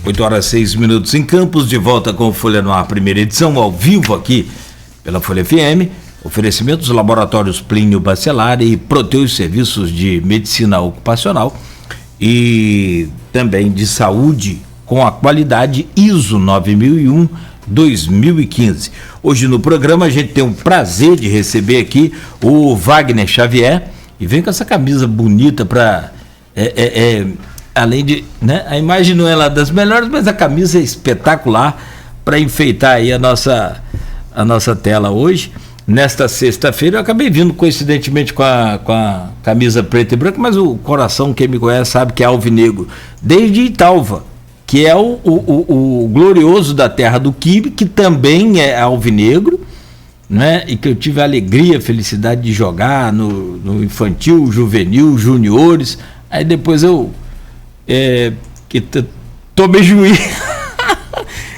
8h06 em Campos, de volta com o Folha no Ar, primeira edição, ao vivo aqui pela Folha FM. Oferecimentos laboratórios Plínio Bacelar e Proteus Serviços de Medicina Ocupacional e também de saúde com a qualidade ISO 9001-2015. Hoje no programa a gente tem o prazer de receber aqui o Wagner Xavier e vem com essa camisa bonita para... além de, né, a imagem não é lá das melhores, mas a camisa é espetacular para enfeitar aí a nossa tela hoje. Nesta sexta-feira eu acabei vindo coincidentemente com a camisa preta e branca, mas o coração, quem me conhece sabe que é alvinegro, desde Italva, que é o glorioso da terra do quibe, que também é alvinegro, né? E que eu tive a alegria, a felicidade de jogar no infantil, juvenil, juniores. Aí depois eu tomei juízo.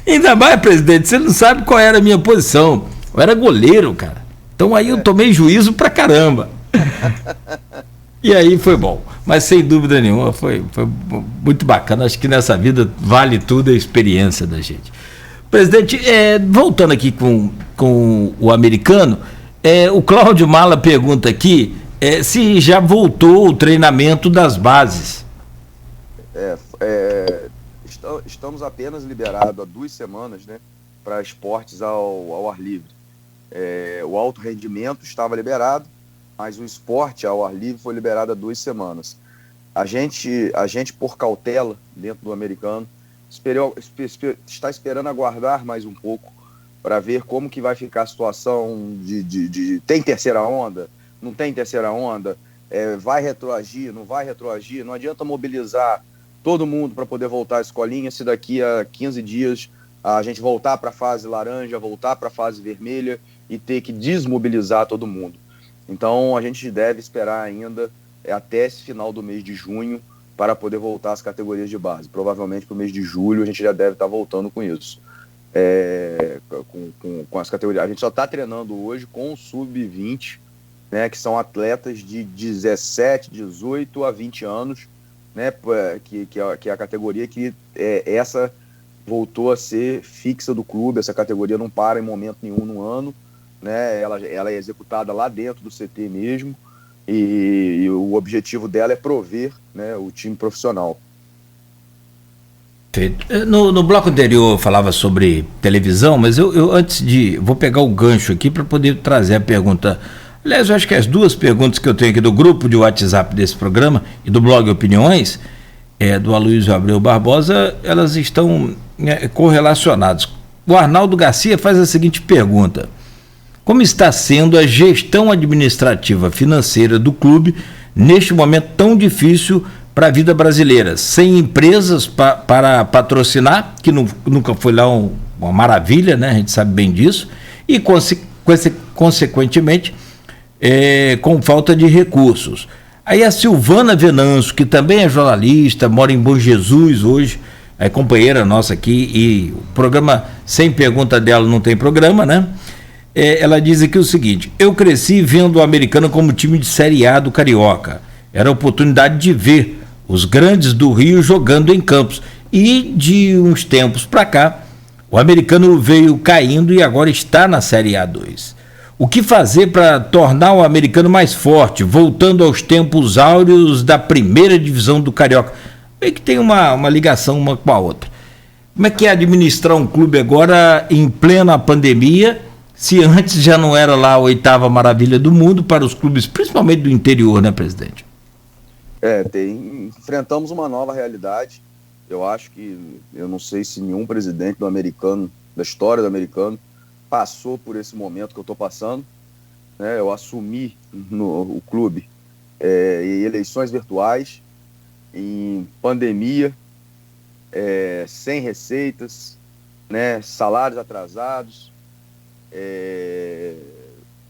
Ainda mais, presidente, você não sabe qual era a minha posição. Eu era goleiro, cara. Então aí eu tomei juízo pra caramba. E aí foi bom. Mas sem dúvida nenhuma, foi muito bacana. Acho que nessa vida vale tudo a experiência da gente. Presidente, voltando aqui com o americano, o Cláudio Mala pergunta aqui se já voltou o treinamento das bases. Estamos apenas liberados há 2 semanas, né, para esportes ao ar livre. O alto rendimento estava liberado, mas o esporte ao ar livre foi liberado há 2 semanas. A gente, por cautela, dentro do americano, está esperando aguardar mais um pouco para ver como que vai ficar a situação tem terceira onda, não tem terceira onda, vai retroagir, não vai retroagir. Não adianta mobilizar todo mundo para poder voltar à escolinha se daqui a 15 dias a gente voltar para a fase laranja, voltar para a fase vermelha e ter que desmobilizar todo mundo. Então a gente deve esperar ainda até esse final do mês de junho para poder voltar às categorias de base. Provavelmente para o mês de julho a gente já deve estar voltando com isso. Com as categorias. A gente só está treinando hoje com o sub-20, né, que são atletas de 17, 18 a 20 anos, né, que é a categoria que essa voltou a ser fixa do clube. Essa categoria não para em momento nenhum no ano, né? Ela é executada lá dentro do CT mesmo, e o objetivo dela é prover, né, o time profissional. No bloco anterior eu falava sobre televisão, mas eu antes vou pegar o gancho aqui para poder trazer a pergunta. Aliás, eu acho que as 2 perguntas que eu tenho aqui do grupo de WhatsApp desse programa e do blog Opiniões, do Aloysio Abreu Barbosa, elas estão correlacionadas. O Arnaldo Garcia faz a seguinte pergunta: como está sendo a gestão administrativa financeira do clube neste momento tão difícil para a vida brasileira, sem empresas para patrocinar, que nunca foi lá uma maravilha, né? A gente sabe bem disso, e consequentemente com falta de recursos. Aí a Silvana Venâncio, que também é jornalista, mora em Bom Jesus hoje, é companheira nossa aqui, e o programa, sem pergunta dela, não tem programa, né? Ela diz aqui o seguinte: eu cresci vendo o americano como time de Série A do Carioca. Era a oportunidade de ver os grandes do Rio jogando em Campos. E de uns tempos para cá, o americano veio caindo e agora está na Série A2. O que fazer para tornar o americano mais forte, voltando aos tempos áureos da primeira divisão do Carioca? Meio que tem uma ligação uma com a outra. Como é que é administrar um clube agora em plena pandemia, se antes já não era lá a 8ª maravilha do mundo para os clubes, principalmente do interior, né, presidente? Enfrentamos uma nova realidade. Eu acho que, eu não sei se nenhum presidente do americano, da história do americano, passou por esse momento que eu estou passando, né? Eu assumi o clube em eleições virtuais, em pandemia, sem receitas, né? Salários atrasados,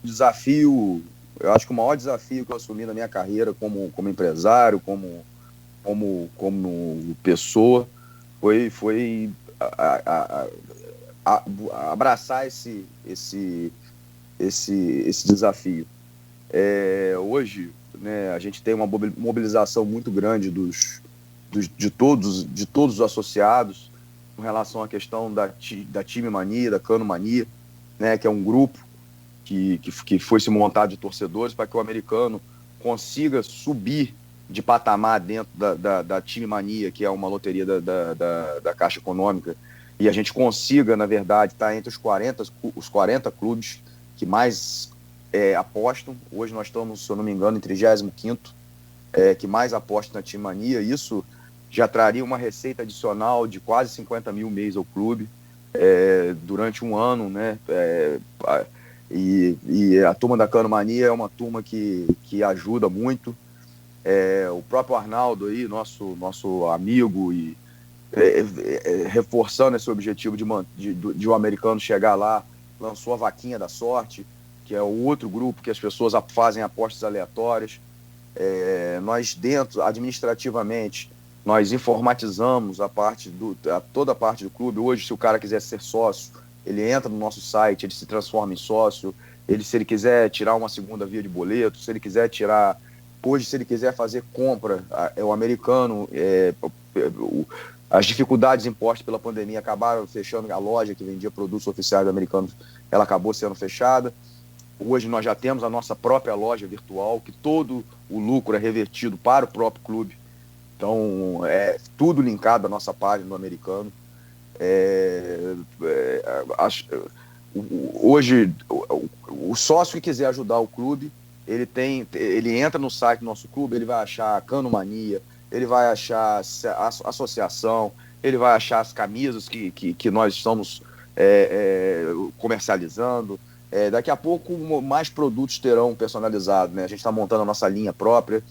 desafio. Eu acho que o maior desafio que eu assumi na minha carreira como empresário, como pessoa, foi abraçar esse desafio. Hoje, né, a gente tem uma mobilização muito grande de todos os associados, com relação à questão da time mania, da cano mania, né, que é um grupo que foi se montado de torcedores para que o americano consiga subir de patamar dentro da time mania, que é uma loteria da Caixa Econômica, e a gente consiga, na verdade, estar entre os 40 clubes que mais apostam. Hoje nós estamos, se eu não me engano, em 35º, que mais apostam na time mania. Isso já traria uma receita adicional de quase 50 mil mês ao clube durante um ano, né? E a turma da Cano Mania é uma turma que ajuda muito. O próprio Arnaldo aí, nosso amigo, e reforçando esse objetivo de um americano chegar lá, lançou a Vaquinha da Sorte, que é o outro grupo que as pessoas fazem apostas aleatórias. Nós dentro, administrativamente, nós informatizamos toda a parte do clube. Hoje, se o cara quiser ser sócio, ele entra no nosso site, ele se transforma em sócio. Se ele quiser tirar uma segunda via de boleto, se ele quiser fazer compra, o americano, as dificuldades impostas pela pandemia acabaram fechando a loja que vendia produtos oficiais americanos, ela acabou sendo fechada. Hoje nós já temos a nossa própria loja virtual, que todo o lucro é revertido para o próprio clube. Então, tudo linkado à nossa página do americano. Hoje, o sócio que quiser ajudar o clube, ele entra no site do nosso clube, ele vai achar a Cano Mania, ele vai achar a associação, ele vai achar as camisas que nós estamos comercializando. Daqui a pouco mais produtos terão personalizados, né? A gente está montando a nossa linha própria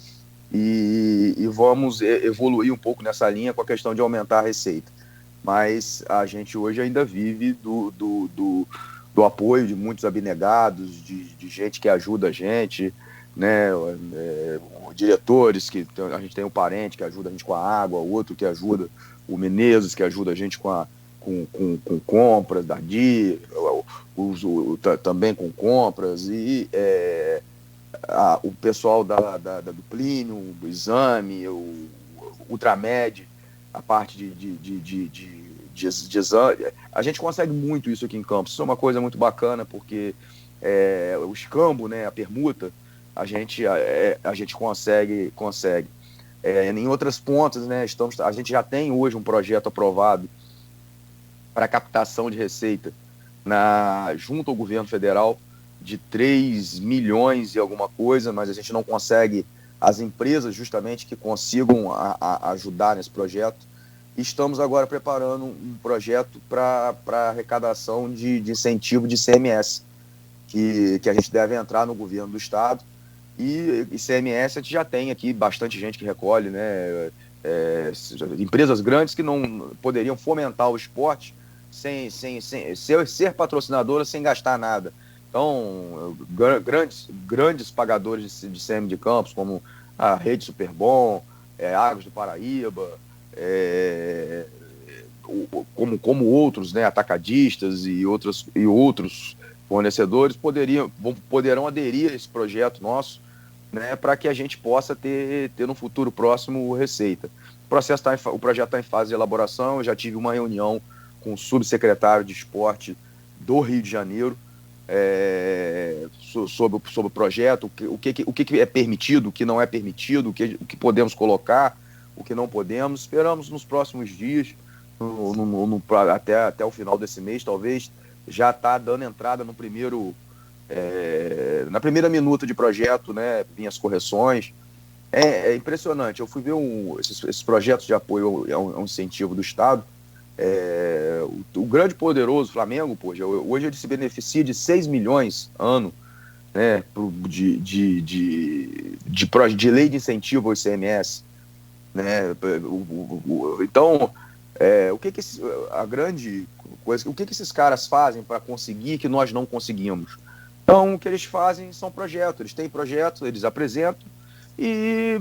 e vamos evoluir um pouco nessa linha com a questão de aumentar a receita. Mas a gente hoje ainda vive do apoio de muitos abnegados, de gente que ajuda a gente, né? Diretores, que a gente tem um parente que ajuda a gente com a água, outro que ajuda, o Menezes, que ajuda a gente com compras da DI, também com compras, e o pessoal do Plínio, o Exame, o Ultramed, a parte de exame. A gente consegue muito isso aqui em Campos. Isso é uma coisa muito bacana, porque o escambo, né, a permuta, a gente consegue. Em outras pontas, né, a gente já tem hoje um projeto aprovado para captação de receita junto ao governo federal de 3 milhões e alguma coisa, mas a gente não consegue as empresas justamente que consigam ajudar nesse projeto. Estamos agora preparando um projeto para arrecadação de incentivo de ICMS, que a gente deve entrar no governo do estado. E ICMS a gente já tem aqui bastante gente que recolhe, né? Empresas grandes que não poderiam fomentar o esporte sem ser patrocinadoras sem gastar nada. Então, grandes pagadores de ICM de Campos, como a Rede Superbom, Águas do Paraíba, como outros, né, atacadistas e outros fornecedores poderão aderir a esse projeto nosso, né, para que a gente possa ter no futuro próximo receita. O projeto está em fase de elaboração. Eu já tive uma reunião com o subsecretário de esporte do Rio de Janeiro sobre o projeto, o que é permitido, o que não é permitido, o que podemos colocar, o que não podemos. Esperamos nos próximos dias, até o final desse mês, talvez, já está dando entrada no na primeira minuta de projeto, né, vinham as correções. É impressionante. Eu fui ver esses projetos de apoio a um incentivo do Estado. O grande poderoso Flamengo, hoje ele se beneficia de 6 milhões ano, né, de lei de incentivo ao ICMS, né? Então, a grande coisa, o que esses caras fazem para conseguir que nós não conseguimos? Então, o que eles fazem são projetos. Eles têm projetos, eles apresentam e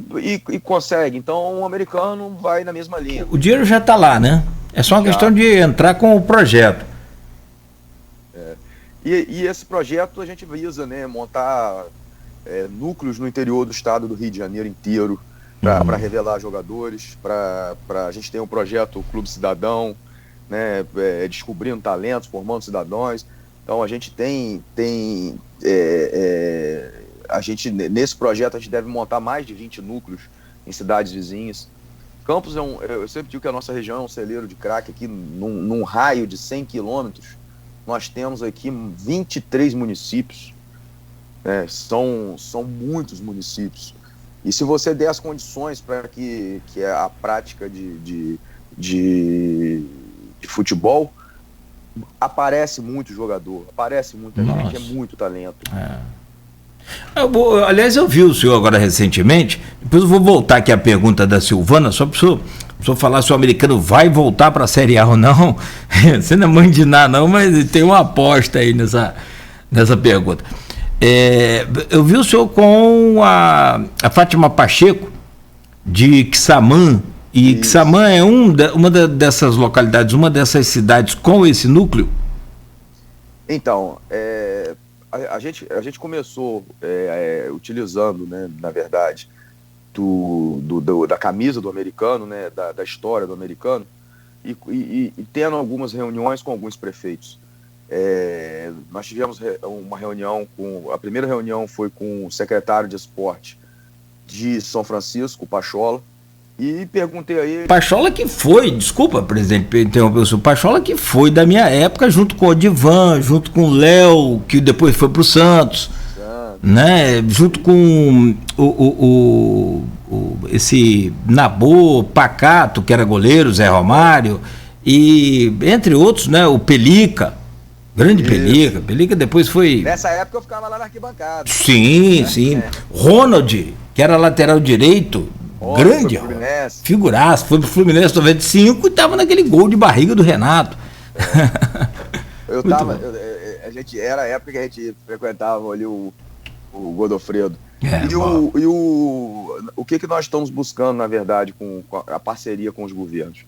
conseguem. Então, o americano vai na mesma linha. O dinheiro já está lá, né? É só uma questão de entrar com o projeto. E esse projeto a gente visa, né, montar núcleos no interior do estado do Rio de Janeiro inteiro, para revelar jogadores, a gente tem um projeto Clube Cidadão, né, descobrindo talentos, formando cidadãos. Então a gente a gente, nesse projeto, a gente deve montar mais de 20 núcleos em cidades vizinhas. Campos eu sempre digo que a nossa região é um celeiro de crack. Aqui num raio de 100 quilômetros, nós temos aqui 23 municípios, né? São muitos municípios. E se você der as condições para que a prática de futebol, aparece muito jogador, aparece muita gente, é muito talento. Aliás, eu vi o senhor agora recentemente, depois eu vou voltar aqui à pergunta da Silvana, só para o senhor falar se o americano vai voltar para a Série A ou não. Você não é mãe de nada não, mas tem uma aposta aí nessa pergunta. Eu vi o senhor com a Fátima Pacheco, de Quissamã, e isso. Quissamã é uma dessas localidades, uma dessas cidades com esse núcleo? Então, a gente começou utilizando, né, na verdade, da camisa do americano, né, da história do americano, e tendo algumas reuniões com alguns prefeitos. Nós tivemos uma reunião a primeira reunião foi com o secretário de esporte de São Francisco, o Pachola, e perguntei a ele... Pachola que foi, desculpa, presidente, interromper o senhor, Pachola que foi da minha época, junto com o Odivan, junto com o Léo, que depois foi pro Santos, né? Junto com esse Nabô, Pacato, que era goleiro, Zé Romário, e entre outros, né? O Pelica, grande Pelica. Pelica depois foi... Nessa época eu ficava lá na arquibancada. Sim, né? Sim. Ronald, que era lateral direito, grande, figuraço, foi pro Fluminense 95 e tava naquele gol de barriga do Renato. Era a época que a gente frequentava ali o Godofredo. O que nós estamos buscando, na verdade, com a parceria com os governos?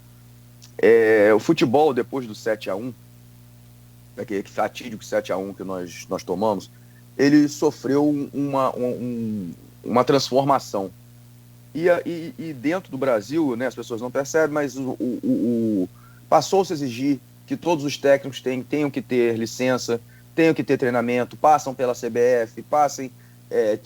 O futebol, depois do 7-1, aquele fatídico 7-1 que nós tomamos, ele sofreu uma transformação. E dentro do Brasil, né, as pessoas não percebem, mas passou-se a exigir que todos os técnicos tenham que ter licença, tenham que ter treinamento, passam pela CBF,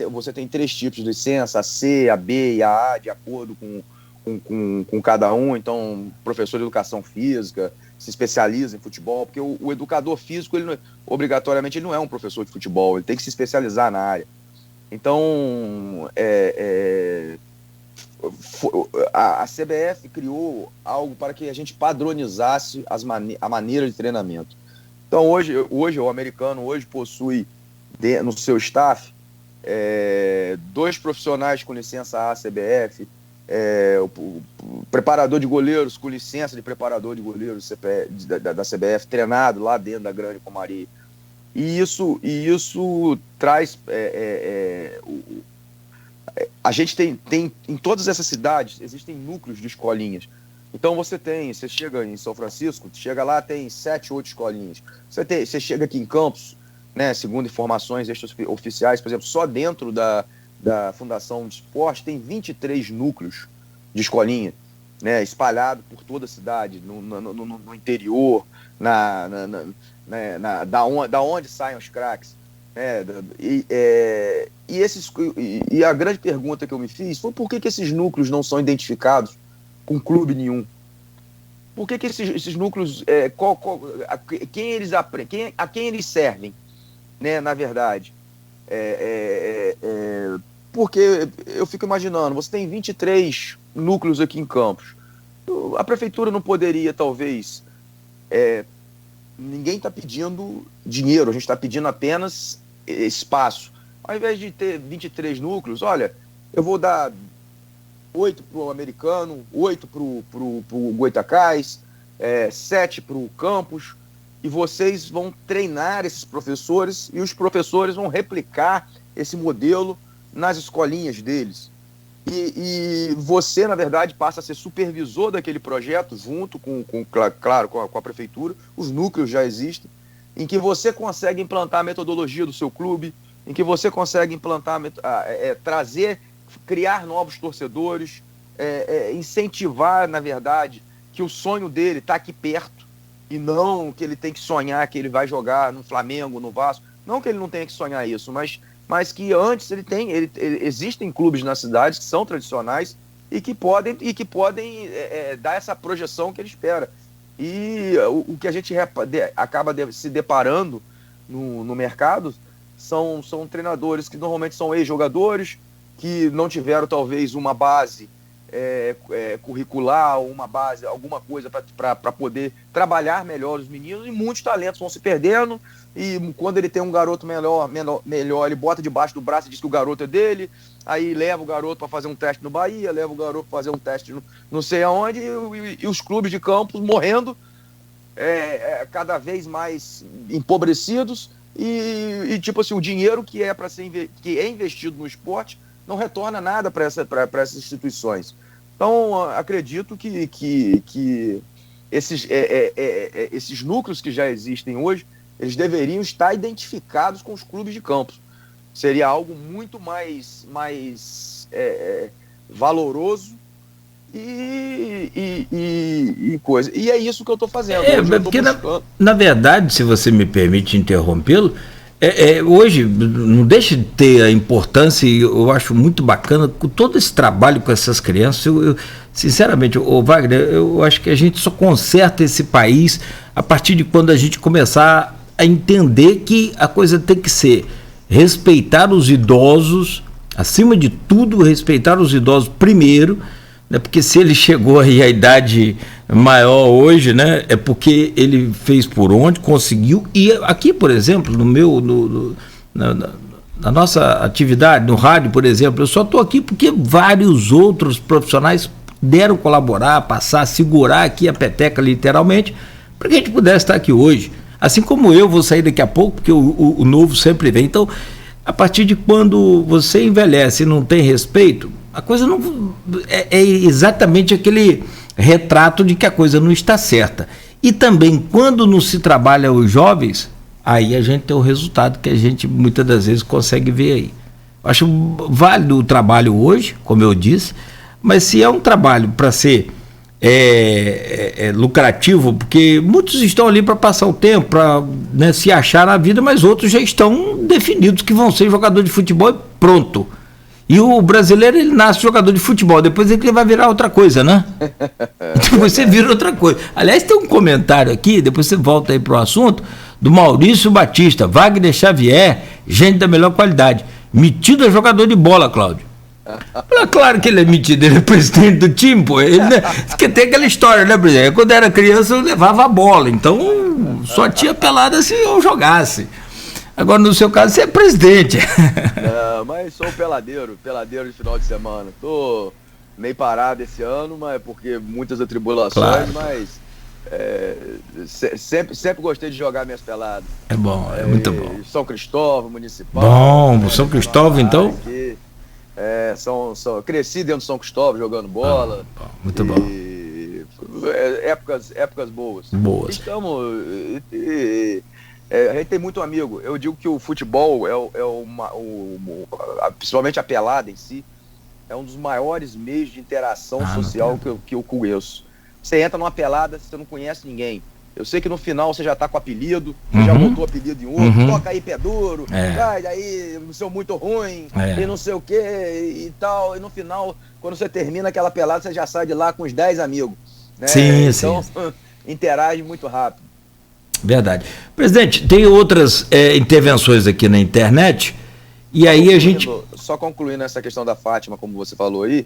você tem 3 tipos de licença, a C, a B e a A, de acordo com cada um. Então, professor de educação física se especializa em futebol, porque o educador físico, obrigatoriamente, ele não é um professor de futebol, ele tem que se especializar na área. Então, a CBF criou algo para que a gente padronizasse a maneira de treinamento. Então, hoje o americano possui no seu staff 2 profissionais com licença A CBF, o preparador de goleiros com licença de preparador de goleiros da CBF, treinado lá dentro da Grande Comari. E isso traz... a gente tem em todas essas cidades, existem núcleos de escolinhas. Então você chega em São Francisco, chega lá, tem 7, 8 escolinhas. Você chega aqui em Campos, né, segundo informações oficiais, por exemplo, só dentro da Fundação de Esporte tem 23 núcleos de escolinha, né, espalhado por toda a cidade, no interior, da onde saem os craques. E a grande pergunta que eu me fiz foi por que esses núcleos não são identificados com clube nenhum? Por que esses núcleos, a quem eles servem, né, na verdade? Porque eu fico imaginando, você tem 23 núcleos aqui em Campos. A prefeitura não poderia, talvez... ninguém está pedindo dinheiro, a gente está pedindo apenas espaço. Ao invés de ter 23 núcleos, olha, eu vou dar 8 para o americano, 8 para o Goitacás, 7 para o campus, e vocês vão treinar esses professores e os professores vão replicar esse modelo nas escolinhas deles. E você, na verdade, passa a ser supervisor daquele projeto junto claro, com a prefeitura. Os núcleos já existem, em que você consegue implantar a metodologia do seu clube, em que você consegue implantar, criar novos torcedores, incentivar, na verdade, que o sonho dele está aqui perto, e não que ele tem que sonhar que ele vai jogar no Flamengo, no Vasco. Não que ele não tenha que sonhar isso, mas que antes existem clubes na cidade que são tradicionais e que podem dar essa projeção que ele espera. E o que a gente acaba se deparando no mercado são treinadores que normalmente são ex-jogadores, que não tiveram talvez uma base curricular, uma base, alguma coisa para poder trabalhar melhor os meninos, e muitos talentos vão se perdendo, e quando ele tem um garoto melhor, ele bota debaixo do braço e diz que o garoto é dele, aí leva o garoto para fazer um teste no Bahia, leva o garoto para fazer um teste não sei aonde, e os clubes de campos morrendo, cada vez mais empobrecidos, e tipo assim, o dinheiro que é investido no esporte não retorna nada para essas instituições. Então, acredito que esses núcleos que já existem hoje, eles deveriam estar identificados com os clubes de campos. Seria algo muito mais valoroso e coisa. E é isso que eu estou fazendo. Porque na verdade, se você me permite interrompê-lo, hoje não deixa de ter a importância, e eu acho muito bacana com todo esse trabalho com essas crianças. Sinceramente, Wagner, eu acho que a gente só conserta esse país a partir de quando a gente começar a entender que a coisa tem que ser respeitar os idosos, acima de tudo, respeitar os idosos primeiro, né? Porque se ele chegou aí à idade maior hoje, né, é porque ele fez por onde, conseguiu. E aqui, por exemplo, na nossa atividade, no rádio, por exemplo, eu só estou aqui porque vários outros profissionais deram colaborar, passar, segurar aqui a peteca, literalmente, para que a gente pudesse estar aqui hoje. Assim como eu vou sair daqui a pouco, porque o novo sempre vem. Então, a partir de quando você envelhece e não tem respeito, a coisa não é exatamente aquele retrato de que a coisa não está certa. E também, quando não se trabalha os jovens, aí a gente tem o resultado que a gente muitas das vezes consegue ver aí. Acho válido o trabalho hoje, como eu disse, mas se é um trabalho para ser lucrativo, porque muitos estão ali para passar o tempo, para, né, se achar na vida, mas outros já estão definidos que vão ser jogador de futebol e pronto. E o brasileiro, ele nasce jogador de futebol, depois ele vai virar outra coisa, né? Depois você vira outra coisa. Aliás, tem um comentário aqui, depois você volta aí para o assunto, do Maurício Batista: Wagner Xavier, gente da melhor qualidade. Metido é jogador de bola, Cláudio. Claro que ele é metido, ele é presidente do time, pô. Ele, né? Porque tem aquela história, né, presidente? Quando era criança eu levava a bola, então só tinha pelada se eu jogasse. Agora, no seu caso, você é presidente. Não, mas sou peladeiro de final de semana. Tô meio parado esse ano, mas porque muitas atribulações, claro. Mas sempre gostei de jogar minhas peladas. É bom, muito bom. São Cristóvão, Municipal. Bom, São Cristóvão, então? Aqui, cresci dentro de São Cristóvão jogando bola. Bom, muito bom. Épocas boas. Estamos... a gente tem muito amigo. Eu digo que o futebol principalmente a pelada em si, é um dos maiores meios de interação social que eu conheço. Você entra numa pelada, você não conhece ninguém. Eu sei que no final você já tá com apelido, você já botou apelido em outro, toca aí pé duro, daí não sou muito ruim, e não sei o que e tal. E no final, quando você termina aquela pelada, você já sai de lá com uns 10 amigos. Né? Sim, então, sim. interage muito rápido. Verdade. Presidente, tem outras intervenções aqui na internet, e aí a gente... Só concluindo essa questão da Fátima, como você falou aí,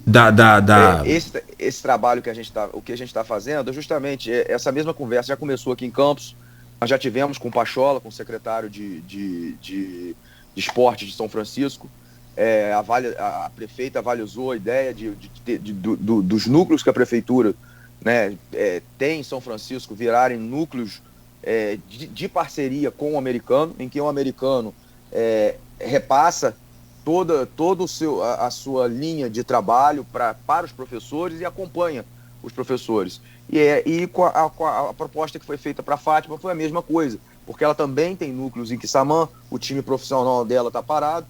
esse trabalho que a gente está fazendo, justamente essa mesma conversa já começou aqui em Campos. Nós já tivemos com o Pachola, com o secretário de esporte de São Francisco. A prefeita avalizou a ideia dos núcleos que a prefeitura, né, tem em São Francisco virarem núcleos de parceria com o americano, em que o americano repassa toda a sua linha de trabalho para os professores e acompanha os professores. E com a proposta que foi feita para a Fátima foi a mesma coisa, porque ela também tem núcleos em Quissamã, o time profissional dela está parado,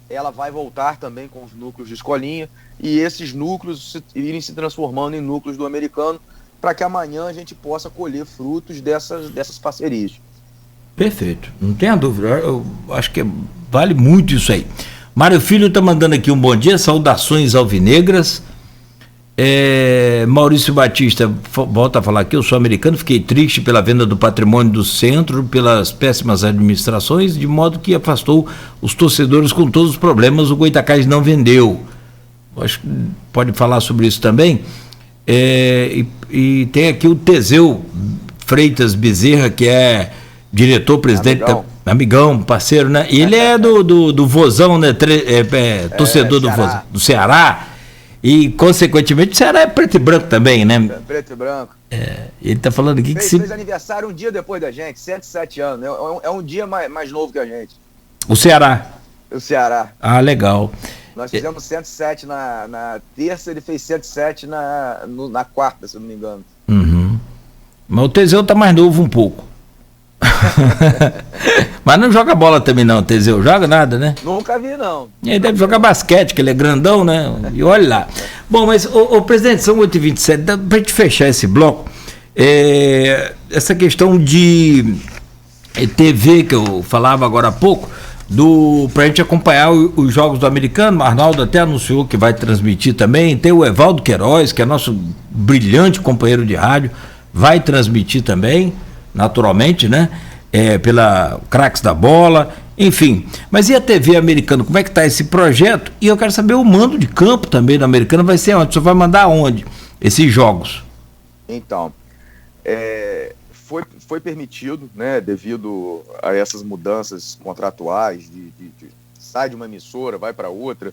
ela vai voltar também com os núcleos de escolinha, e esses núcleos irem se transformando em núcleos do americano, para que amanhã a gente possa colher frutos dessas parcerias. Perfeito, não tenha dúvida, eu acho que vale muito isso aí. Mário Filho está mandando aqui um bom dia, saudações alvinegras. Maurício Batista volta a falar aqui, eu sou americano, fiquei triste pela venda do patrimônio do centro, pelas péssimas administrações, de modo que afastou os torcedores com todos os problemas, o Goytacazes não vendeu. Acho que pode falar sobre isso também. E tem aqui o Teseu Freitas Bezerra, que é diretor-presidente, amigão, parceiro, né? E ele é do Vozão, né? Torcedor do Ceará. E, consequentemente, o Ceará é preto e branco também, né? Preto e branco. Ele tá falando aqui fez aniversário um dia depois da gente, 107 anos. É um dia mais novo que a gente. O Ceará? O Ceará. Ah, legal. Nós fizemos 107 na terça, ele fez 107 na quarta, se eu não me engano. Uhum. Mas o Teseu tá mais novo um pouco. Mas não joga bola também não, Teseu, joga nada, né? Nunca vi, não. Ele deve jogar basquete, que ele é grandão, né? E olha lá. Bom, mas, presidente, são 8h27, pra gente fechar esse bloco, essa questão de TV que eu falava agora há pouco, pra gente acompanhar os jogos do americano, o Arnaldo até anunciou que vai transmitir também, tem o Evaldo Queiroz, que é nosso brilhante companheiro de rádio, vai transmitir também, naturalmente, né? Pela Craques da Bola, enfim. Mas e a TV americana? Como é que está esse projeto? E eu quero saber o mando de campo também da americana vai ser onde? Você vai mandar aonde esses jogos? Então, foi permitido, né, devido a essas mudanças contratuais, sai de uma emissora, vai para outra,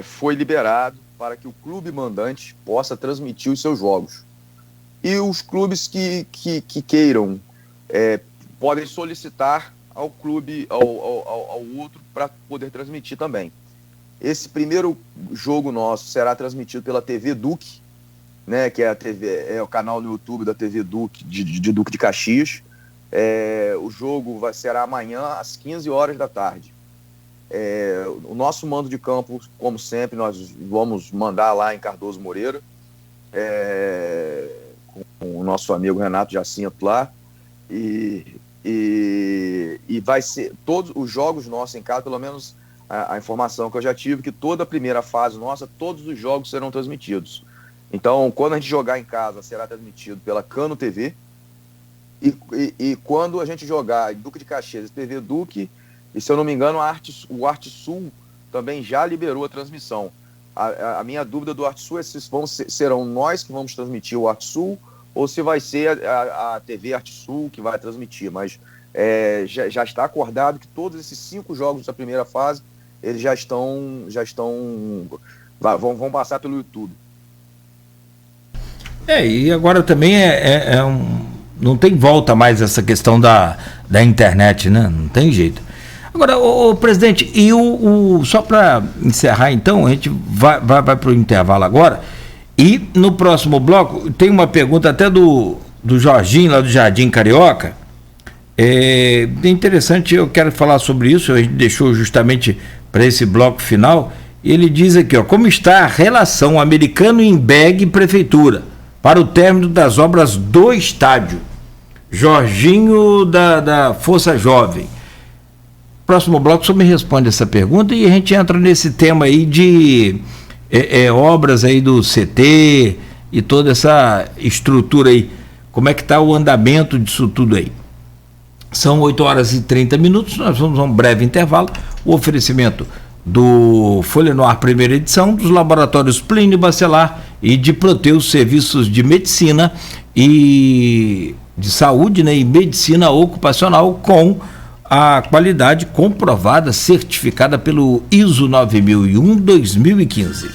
foi liberado para que o clube mandante possa transmitir os seus jogos. E os clubes que queiram podem solicitar ao clube, ao outro, para poder transmitir também. Esse primeiro jogo nosso será transmitido pela TV Duque, né, que é o canal no YouTube da TV Duque, de Duque de Caxias. O jogo será amanhã às 15 horas da tarde. O nosso mando de campo, como sempre, nós vamos mandar lá em Cardoso Moreira, com o nosso amigo Renato Jacinto lá, e vai ser todos os jogos nossos em casa, pelo menos a informação que eu já tive, que toda a primeira fase nossa, todos os jogos serão transmitidos. Então, quando a gente jogar em casa, será transmitido pela Cano TV, e quando a gente jogar em Duque de Caxias, TV Duque, e se eu não me engano, o Arte Sul também já liberou a transmissão. A minha dúvida do Arte Sul é se serão nós que vamos transmitir o Arte Sul, ou se vai ser a TV Arte Sul que vai transmitir, mas já está acordado que todos esses 5 jogos da primeira fase, eles vão passar pelo YouTube. E agora também não tem volta mais essa questão da internet, né? Não tem jeito. Agora, presidente, e só para encerrar então, a gente vai para o intervalo agora, e no próximo bloco tem uma pergunta até do Jorginho, lá do Jardim Carioca. É interessante, eu quero falar sobre isso, a gente deixou justamente para esse bloco final. Ele diz aqui, como está a relação Americano-Imbeg Prefeitura para o término das obras do estádio? Jorginho da Força Jovem. Próximo bloco só me responde essa pergunta e a gente entra nesse tema aí de obras aí do CT e toda essa estrutura aí. Como é que está o andamento disso tudo aí? São 8h30, nós vamos a um breve intervalo. O oferecimento do Folha no Ar primeira edição, dos laboratórios Plínio Bacelar e de Proteus Serviços de Medicina e de Saúde, né, e Medicina Ocupacional, com a qualidade comprovada, certificada pelo ISO 9001-2015.